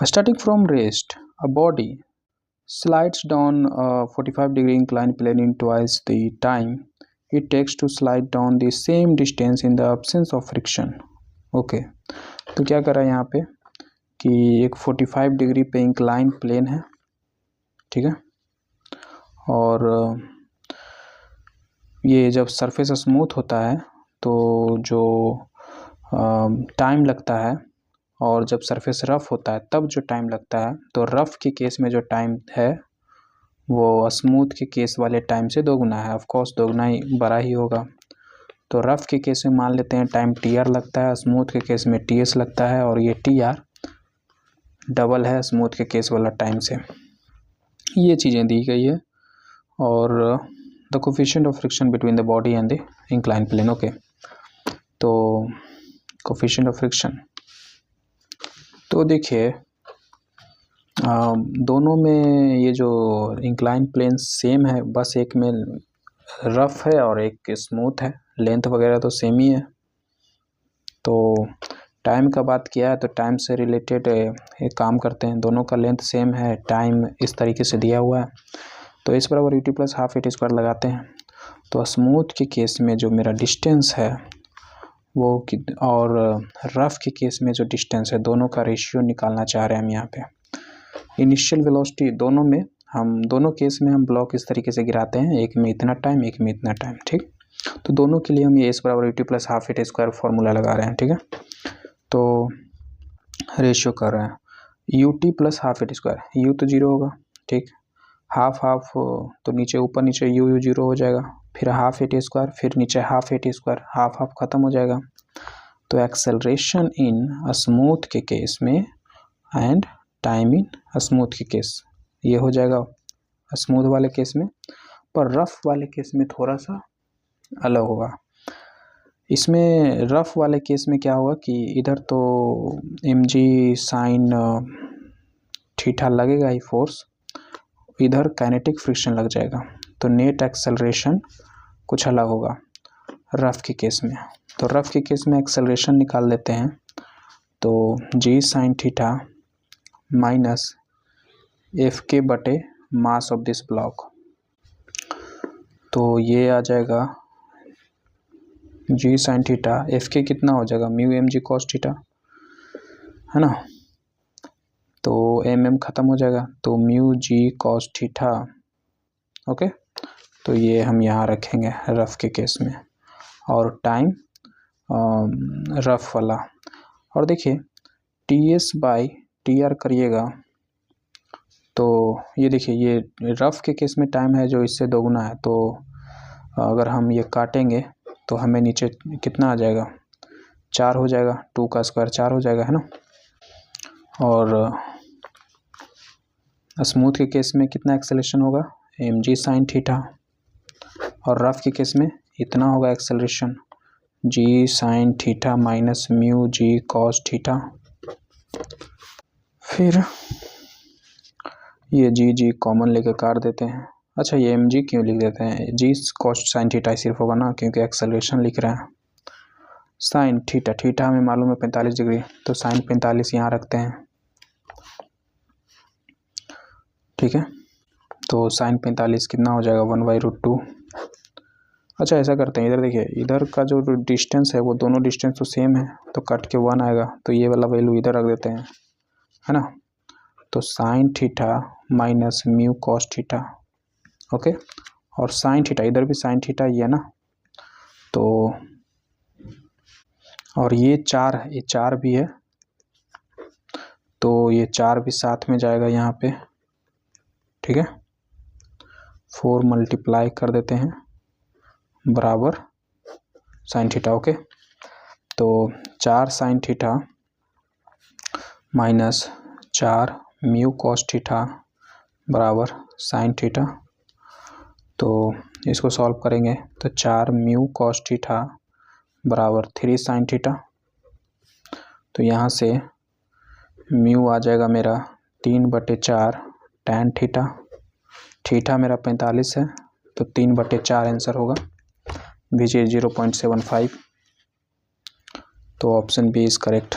Starting from rest, a body slides down a 45-degree inclined plane in twice the time it takes to slide down the same distance in the absence of friction. Okay तो क्या करा यहाँ पे कि एक 45 degree पे incline plane है, ठीक है, और ये जब सरफेस स्मूथ होता है तो जो टाइम लगता है और जब सरफेस रफ़ होता है तब जो टाइम लगता है, तो रफ़ के केस में जो टाइम है वो स्मूथ के केस वाले टाइम से दोगुना है। ऑफ कोर्स दोगुना ही बड़ा ही होगा। तो रफ़ के केस में मान लेते हैं टाइम टी.आर. लगता है, स्मूथ के केस में टी.एस. लगता है, और ये टी.आर. डबल है स्मूथ के केस वाला टाइम से। ये चीज़ें दी गई है। और the coefficient of friction between the body and the incline plane. Okay, तो कोफिशिएंट ऑफ फ्रिक्शन, तो देखिए दोनों में ये जो इंक्लाइन प्लेन सेम है, बस एक में रफ़ है और एक स्मूथ है, लेंथ वगैरह तो सेम ही है। तो टाइम का बात किया है तो टाइम से रिलेटेड एक काम करते हैं, दोनों का लेंथ सेम है, टाइम इस तरीके से दिया हुआ है, तो इस बराबर ut plus half at square लगाते हैं। तो स्मूथ के केस में जो मेरा डिस्टेंस है वो और रफ़ के केस में जो डिस्टेंस है, दोनों का रेशियो निकालना चाह रहे हैं हम यहाँ पे। इनिशियल वेलोसिटी दोनों में दोनों केस में हम ब्लॉक इस तरीके से गिराते हैं, एक में इतना टाइम, एक में इतना टाइम, ठीक। तो दोनों के लिए हम ये s बराबर ut plus half at square formula लगा रहे हैं, ठीक है। तो रेशियो कर रहे हैं ut plus half at square, u तो जीरो होगा, ठीक, हाफ हाफ तो नीचे ऊपर नीचे u जीरो हो जाएगा, फिर हाफ एट स्क्वायर, फिर नीचे half at square, half half ख़त्म हो जाएगा। तो एक्सेलरेशन इन स्मूथ के केस में एंड टाइम इन स्मूथ के केस, ये हो जाएगा स्मूथ वाले केस में, पर रफ़ वाले केस में थोड़ा सा अलग होगा। इसमें रफ़ वाले केस में क्या होगा कि इधर तो mg साइन थीटा लगेगा ही फोर्स, इधर काइनेटिक फ्रिक्शन लग जाएगा, तो नेट एक्सेलरेशन कुछ अलग होगा रफ़ के केस में। तो रफ़ के केस में एक्सेलरेशन निकाल लेते हैं, तो g sine theta minus F के बटे मास ऑफ दिस ब्लॉक, तो ये आ जाएगा g साइन थीटा, एफ के कितना हो जाएगा mu m g cos theta, है ना, तो एम ख़त्म हो जाएगा, तो mu g cos theta. Okay, तो ये हम यहाँ रखेंगे रफ़ के केस में, और टाइम रफ़ वाला। और देखिए T S by T R करिएगा तो ये देखिए ये रफ़ के केस में टाइम है जो इससे दोगुना है, तो अगर हम ये काटेंगे तो हमें नीचे कितना आ जाएगा, 4 हो जाएगा, 2 का स्क्वायर 4 हो जाएगा, है ना। और स्मूथ के केस में कितना एक्सेलरेशन होगा एम जी साइन थीटा, और रफ़ के केस में इतना होगा एक्सेलरेशन जी sine theta minus mu g cos theta. फिर ये जी कॉमन लेके काट देते हैं। अच्छा, ये एम जी क्यों लिख देते हैं, जी कॉस साइन थीटा सिर्फ होगा ना, क्योंकि एक्सेलरेशन लिख रहे हैं। साइन थीटा, थीटा हमें मालूम है 45 डिग्री, तो साइन 45 यहाँ रखते हैं, ठीक है। तो साइन 45 कितना हो जाएगा 1/√2। अच्छा ऐसा करते हैं, इधर देखिए इधर का जो डिस्टेंस है वो दोनों डिस्टेंस तो सेम है, तो कट के 1 आएगा, तो ये वाला वैल्यू इधर रख देते हैं, है ना। तो sine theta minus mu cos theta, okay, और साइन थीटा इधर भी साइन थीटा ही है ना, तो और ये 4 है, ये 4 भी है, तो ये 4 भी साथ में जाएगा यहाँ पे, ठीक है। 4 मल्टीप्लाई कर देते हैं बराबर साइन थीटा, ओके। तो 4 sine theta minus 4 mu cos theta बराबर साइन थीटा। तो इसको सॉल्व करेंगे तो 4 म्यू कॉस थीटा बराबर 3 साइन थीटा। तो यहाँ से म्यू आ जाएगा मेरा 3/4 टैन थीटा, थीटा मेरा 45 है, तो 3/4 आंसर होगा, विच इज 0.75। तो ऑप्शन बी इज़ करेक्ट।